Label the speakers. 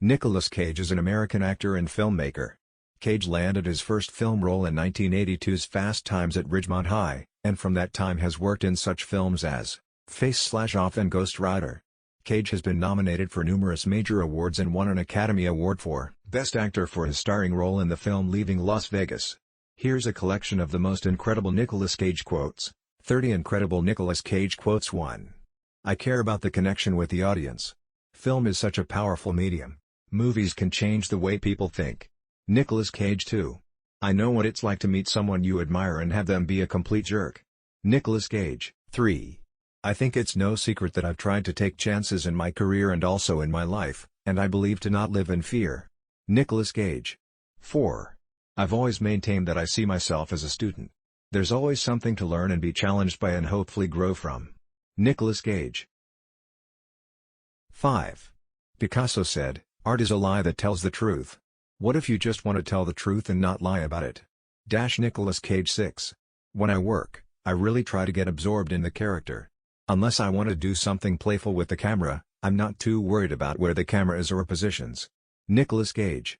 Speaker 1: Nicolas Cage is an American actor and filmmaker. Cage landed his first film role in 1982's Fast Times at Ridgemont High, and from that time has worked in such films as Face/Off and Ghost Rider. Cage has been nominated for numerous major awards and won an Academy Award for Best Actor for his starring role in the film Leaving Las Vegas. Here's a collection of the most incredible Nicolas Cage quotes. 30 incredible Nicolas Cage quotes. 1. I care about the connection with the audience. Film is such a powerful medium. Movies can change the way people think. Nicolas Cage. 2. I know what it's like to meet someone you admire and have them be a complete jerk. Nicolas Cage. 3. I think it's no secret that I've tried to take chances in my career and also in my life, and I believe to not live in fear. Nicolas Cage. 4. I've always maintained that I see myself as a student. There's always something to learn and be challenged by and hopefully grow from. Nicolas Cage. 5. Picasso said, art is a lie that tells the truth. What if you just want to tell the truth and not lie about it? Nicolas Cage. 6. When I work, I really try to get absorbed in the character. Unless I want to do something playful with the camera, I'm not too worried about where the camera is or positions. Nicolas Cage.